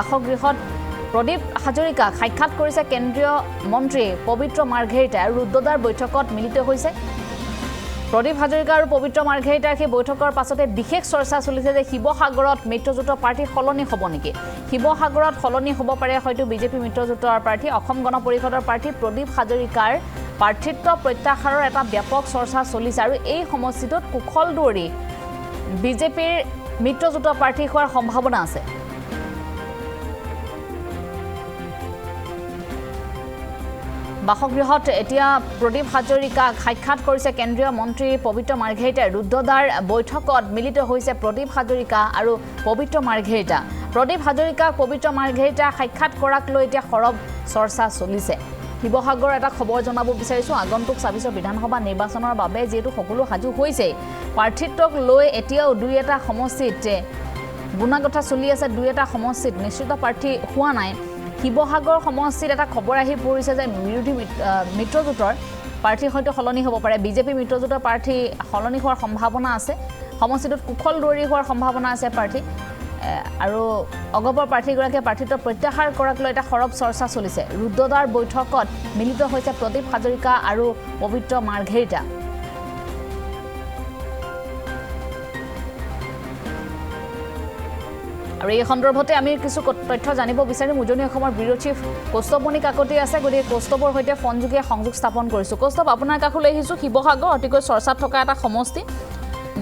বাসগৃহত প্ৰদীপ হাজৰিকা সাক্ষাৎ কৰিছে কেন্দ্ৰীয় মন্ত্ৰী পবিত্ৰ মাৰ্ঘেৰিটা ৰুদ্ৰদাৰ বৈঠকত মিলিত হৈছে প্ৰদীপ হাজৰিকা আৰু পবিত্ৰ মাৰ্ঘেৰিটাৰ সেই বৈঠকৰ পাছতে বিশেষ চৰ্চা চলিছে যে শিৱসাগৰত মিত্ৰজোঁট প্ৰাৰ্থী সলনি হ'ব নেকি শিৱসাগৰত সলনি হ'ব পাৰে হয়তো বিজেপি মিত্ৰজোঁটৰ প্ৰাৰ্থী অসম গণ পৰিষদৰ প্ৰাৰ্থী প্ৰদীপ হাজৰিকাৰ প্ৰাৰ্থিত্ব প্ৰত্যাহাৰৰ এটা ব্যাপক চৰ্চা চলিছে আৰু এই সমষ্টিটোত কুশল দুৱৰী বিজেপিৰ মিত্ৰজোঁটৰ প্ৰাৰ্থী হোৱাৰ সম্ভাৱনা আছে বাসগৃহত এতিয়া প্ৰদীপ হাজৰিকাক সাক্ষাৎ কৰিছে কেন্দ্ৰীয় মন্ত্ৰী পবিত্ৰ মাৰ্ঘেৰিটাই ৰুদ্ৰদাৰ বৈঠকত মিলিত হৈছে প্ৰদীপ হাজৰিকা আৰু পবিত্ৰ মাৰ্ঘেৰিটা প্ৰদীপ হাজৰিকাক পবিত্ৰ মাৰ্ঘেৰিটা সাক্ষাৎ কৰাক লৈ এতিয়া সৰব চৰ্চা চলিছে শিৱসাগৰ এটা খবৰ জনাব বিচাৰিছো আগন্তুক ২৬ বিধানসভা নিৰ্বাচনৰ বাবে যেটো সকলো সাজু হৈছে প্ৰাৰ্থিত্বক লৈ এতিয়াও দুই এটা সমষ্টিত গুণাগঠা চলি আছে দুই এটা সমষ্টিত নিশ্চিত প্ৰাৰ্থী হোৱা নাই শিৱসাগৰ সমষ্টিত এটা খবৰ আহি পৰিছে যে বিৰোধী মিত্ৰজোঁটৰ প্ৰাৰ্থী হয়তো সলনি হ'ব পাৰে বিজেপি মিত্ৰজোঁটৰ প্ৰাৰ্থী সলনি হোৱাৰ সম্ভাৱনা আছে সমষ্টিটোত কুশল দুৱৰী হোৱাৰ সম্ভাৱনা আছে প্ৰাৰ্থী আৰু অগপৰ প্ৰাৰ্থীগৰাকীয়ে প্ৰাৰ্থিত্ব প্ৰত্যাহাৰ কৰাক লৈ এটা সৰব চৰ্চা চলিছে ৰুদ্ৰদাৰ বৈঠকত মিলিত হৈছে প্ৰদীপ হাজৰিকা আৰু পবিত্ৰ মাৰ্ঘেৰিটা আৰু এই সন্দৰ্ভতে আমি কিছু তথ্য জানিব বিচাৰিম উজনি অসমৰ ব্যুৰো চিফ কৌস্তৱমণি কাকতি আছে গতিকে কৌস্তৱৰ সৈতে ফোনযোগে সংযোগ স্থাপন কৰিছোঁ কৌস্তৱ আপোনাৰ কাষলৈ আহিছোঁ শিৱসাগৰ অতিকৈ চৰ্চাত থকা এটা সমষ্টি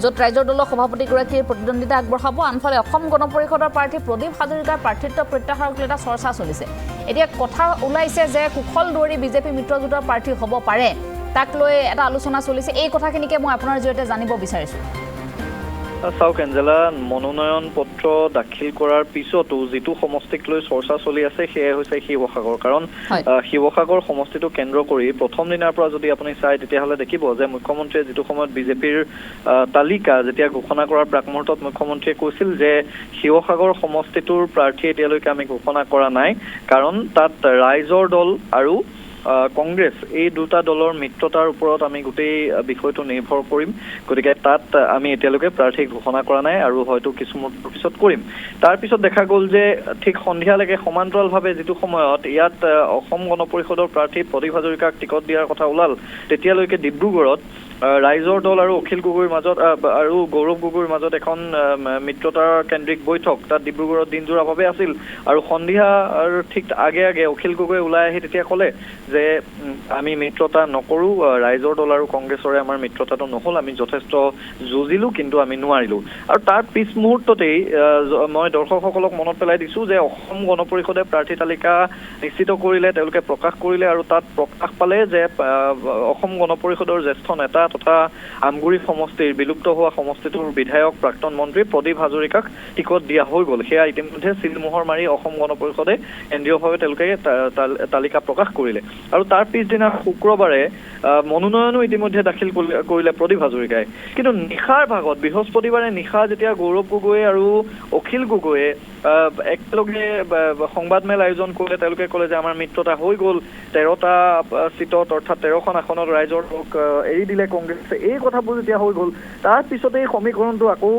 য'ত ৰাজ্যৰ দলৰ সভাপতিগৰাকীৰ প্ৰতিদ্বন্দ্বিতা আগবঢ়াব আনফালে অসম গণ পৰিষদৰ প্ৰাৰ্থী প্ৰদীপ হাজৰিকাৰ প্ৰাৰ্থিত্ব প্ৰত্যাহাৰক লৈ এটা চৰ্চা চলিছে এতিয়া কথা ওলাইছে যে কুশল দুৱৰী বিজেপি মিত্ৰজোঁটৰ প্ৰাৰ্থী হ'ব পাৰে তাক লৈ এটা আলোচনা চলিছে এই কথাখিনিকে মই আপোনাৰ জৰিয়তে জানিব বিচাৰিছোঁ চাওক এঞ্জেলা মনোনয়ন পত্ৰ দাখিল কৰাৰ পিছতো যেটো সমষ্টিক লৈ চৰ্চা চলি আছে সেয়া হৈছে শিৱসাগৰ কাৰণ শিৱসাগৰ সমষ্টিটো কেন্দ্ৰ কৰি প্ৰথম দিনাৰ পৰা যদি আপুনি চাই তেতিয়াহ'লে দেখিব যে মুখ্যমন্ত্ৰীয়ে যেটো সময়ত বিজেপিৰ তালিকা যেতিয়া ঘোষণা কৰাৰ প্ৰাকমুহূৰ্তত মুখ্যমন্ত্ৰীয়ে কৈছিল যে শিৱসাগৰ সমষ্টিটোৰ প্ৰাৰ্থী এতিয়ালৈকে আমি ঘোষণা কৰা নাই কাৰণ তাত ৰাইজৰ দল আৰু কংগ্ৰেছ এই দুটা দলৰ মিত্ৰতাৰ ওপৰত আমি গোটেই বিষয়টো নিৰ্ভৰ কৰিম গতিকে তাত আমি এতিয়ালৈকে প্ৰাৰ্থী ঘোষণা কৰা নাই আৰু হয়তো কিছু মুহূৰ্তৰ পিছত কৰিম তাৰ পিছত দেখা গ'ল যে ঠিক সন্ধিয়ালৈকে সমান্তৰালভাৱে যেটো সময়ত ইয়াত অসম গণ পৰিষদৰ প্ৰাৰ্থী প্ৰদীপ হাজৰিকাক টিকট দিয়াৰ কথা ওলাল তেতিয়ালৈকে ডিব্ৰুগড়ত ৰাইজৰ দল আৰু অখিল গগৈৰ মাজত আৰু গৌৰৱ গগৈৰ মাজত এখন মিত্ৰতাৰ কেন্দ্ৰিক বৈঠক তাত ডিব্ৰুগড়ত দিনজোৰাভাৱে আছিল আৰু সন্ধিয়া আৰু ঠিক আগে আগে অখিল গগৈ ওলাই আহি তেতিয়া ক'লে যে আমি মিত্ৰতা নকৰোঁ ৰাইজৰ দল আৰু কংগ্ৰেছৰে আমাৰ মিত্ৰতাটো নহ'ল আমি যথেষ্ট যুঁজিলোঁ কিন্তু আমি নোৱাৰিলোঁ আৰু তাৰ পিছ মুহূৰ্ততেই মই দৰ্শকসকলক মনত পেলাই দিছোঁ যে অসম গণ পৰিষদে প্ৰাৰ্থী তালিকা নিশ্চিত কৰিলে তেওঁলোকে প্ৰকাশ কৰিলে আৰু তাত প্ৰকাশ পালে যে অসম গণ পৰিষদৰ জ্যেষ্ঠ নেতা তথা আমগুৰি সমষ্টিৰ বিলুপ্ত হোৱা সমষ্টিটোৰ বিধায়ক প্ৰাক্তন মন্ত্ৰী প্ৰদীপ হাজৰিকাক টিকট দিয়া হৈ গ'ল সেয়া ইতিমধ্যে চিলমোহৰ মাৰি অসম গণ পৰিষদে কেন্দ্ৰীয়ভাৱে তেওঁলোকে তালিকা প্ৰকাশ কৰিলে আৰু তাৰ পিছদিনা শুক্ৰবাৰে মনোনয়নো ইতিমধ্যে দাখিল কৰিলে প্ৰদীপ হাজৰিকাই কিন্তু নিশাৰ ভাগত বৃহস্পতিবাৰে নিশা যেতিয়া গৌৰৱ গগৈ আৰু অখিল গগৈয়ে একেলগে সংবাদমেল আয়োজন কৰিলে তেওঁলোকে ক'লে যে আমাৰ মিত্ৰতা হৈ গ'ল 13টা চিটত অৰ্থাৎ 13খন আসনত ৰাইজৰ লোক এৰি দিলে কংগ্ৰেছে এই কথাবোৰ যেতিয়া হৈ গ'ল তাৰ পিছতে এই সমীকৰণটো আকৌ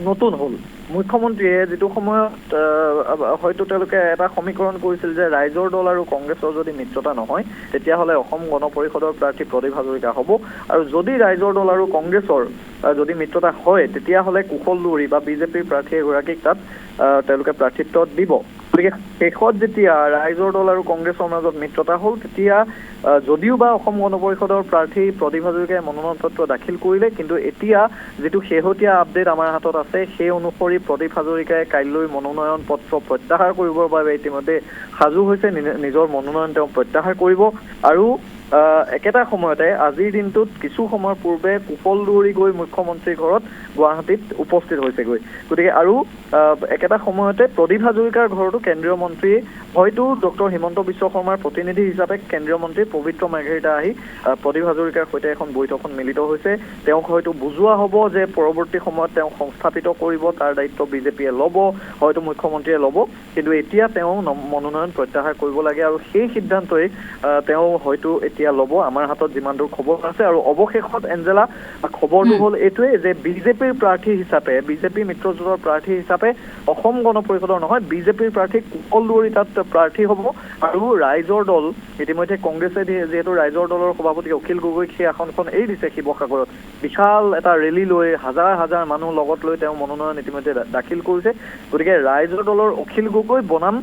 নতুন হ'ল মুখ্যমন্ত্ৰীয়ে যেটো সময়ত হয়তো তেওঁলোকে এটা সমীকৰণ কৰিছিল যে ৰাইজৰ দল আৰু কংগ্ৰেছৰ যদি মিত্ৰতা নহয় তেতিয়াহ'লে অসম গণ পৰিষদৰ প্ৰাৰ্থী প্ৰদীপ হাজৰিকা হ'ব আৰু যদি ৰাইজৰ দল আৰু কংগ্ৰেছৰ যদি মিত্ৰতা হয় তেতিয়াহ'লে কুশল দুৱৰী বা বিজেপিৰ প্ৰাৰ্থী এগৰাকীক তাত তেওঁলোকে প্ৰাৰ্থিত্ব দিব গতিকে শেষত যেতিয়া ৰাইজৰ দল আৰু কংগ্ৰেছৰ মাজত মিত্ৰতা হ'ল তেতিয়া যদিও বা অসম গণ পৰিষদৰ প্ৰাৰ্থী প্ৰদীপ হাজৰিকাই মনোনয়ন পত্ৰ দাখিল কৰিলে কিন্তু এতিয়া যেটো শেহতীয়া আপডেট আমাৰ হাতত আছে সেই অনুসৰি প্ৰদীপ হাজৰিকাই কাইলৈ মনোনয়ন পত্ৰ প্ৰত্যাহাৰ কৰিবৰ বাবে ইতিমধ্যে সাজু হৈছে নিজৰ মনোনয়ন তেওঁ প্ৰত্যাহাৰ কৰিব আৰু একেটা সময়তে আজিৰ দিনটোত কিছু সময়ৰ পূৰ্বে কুশল দুৱৰী গৈ মুখ্যমন্ত্ৰীৰ ঘৰত গুৱাহাটীত উপস্থিত হৈছেগৈ গতিকে আৰু একেটা সময়তে প্ৰদীপ হাজৰিকাৰ ঘৰতো কেন্দ্ৰীয় মন্ত্ৰী হয়তো ডক্টৰ হিমন্ত বিশ্ব শৰ্মাৰ প্ৰতিনিধি হিচাপে কেন্দ্ৰীয় মন্ত্ৰী পবিত্ৰ মাৰ্ঘেৰিটা আহি প্ৰদীপ হাজৰিকাৰ সৈতে এখন বৈঠকত মিলিত হৈছে তেওঁক হয়তো বুজোৱা হ'ব যে পৰৱৰ্তী সময়ত তেওঁক সংস্থাপিত কৰিব তাৰ দায়িত্ব বিজেপিয়ে ল'ব হয়তো মুখ্যমন্ত্ৰীয়ে ল'ব কিন্তু এতিয়া তেওঁ মনোনয়ন প্ৰত্যাহাৰ কৰিব লাগে আৰু সেই সিদ্ধান্তই তেওঁ হয়তো এতিয়া ল'ব আমাৰ হাতত যিমান দূৰ খবৰ আছে আৰু অৱশেষত এঞ্জেলা খবৰটো হ'ল এইটোৱে যে বিজেপিৰ প্ৰাৰ্থী হিচাপে বিজেপি মিত্ৰজোঁটৰ প্ৰাৰ্থী হিচাপে হিচাপে অসম গণ পৰিষদৰ নহয় বিজেপিৰ প্ৰাৰ্থী কুশল দুৱৰী তাত প্ৰাৰ্থী হ'ব আৰু ৰাইজৰ দল ইতিমধ্যে কংগ্ৰেছে যিহেতু ৰাইজৰ দলৰ সভাপতি অখিল গগৈক সেই আসনখন এৰি দিছে শিৱসাগৰত বিশাল এটা ৰেলী লৈ হাজাৰ হাজাৰ মানুহ লগত লৈ তেওঁ মনোনয়ন ইতিমধ্যে দাখিল কৰিছে গতিকে ৰাইজৰ দলৰ অখিল গগৈ বনাম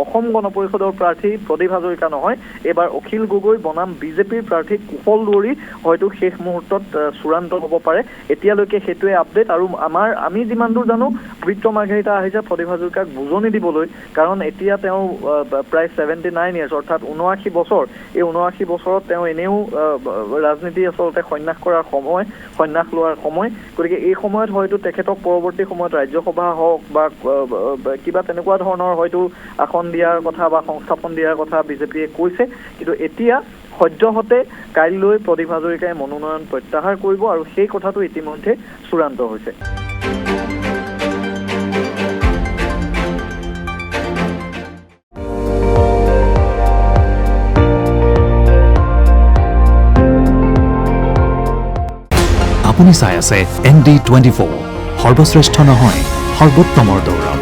অসম গণ পৰিষদৰ প্ৰাৰ্থী প্ৰদীপ হাজৰিকা নহয় এইবাৰ অখিল গগৈ বনাম বিজেপিৰ প্ৰাৰ্থী কুশল দুৱৰী হয়তো শেষ মুহূৰ্তত চূড়ান্ত হ'ব পাৰে এতিয়ালৈকে সেইটোৱে আপডেট আৰু আমি যিমান দূৰ জানো পবিত্ৰ মাৰ্ঘেৰিটা আহিছে প্ৰদীপ হাজৰিকাক বুজনি দিবলৈ কাৰণ এতিয়া তেওঁ প্ৰায় 79 ইয়াৰ্ছ অৰ্থাৎ 79 বছৰ এই 79 বছৰত তেওঁ এনেও ৰাজনীতি আচলতে সন্যাস কৰাৰ সময় সন্যাস লোৱাৰ সময় গতিকে এই সময়ত হয়তো তেখেতক পৰৱৰ্তী সময়ত ৰাজ্যসভা হওক বা কিবা তেনেকুৱা ধৰণৰ হয়তো আসন দিয়াৰ কথা বা সংস্থাপন দিয়াৰ কথা বিজেপিয়ে কৈছে কিন্তু এতিয়া সদ্যহতে কাইলৈ প্ৰদীপ হাজৰিকাই মনোনয়ন প্ৰত্যাহাৰ কৰিব আৰু সেই কথাটো ইতিমধ্যে চূড়ান্ত হৈছে আপুনি চাই আছে ND24 সৰ্বশ্ৰেষ্ঠ নহয় সৰ্বোত্তমৰ দৌৰা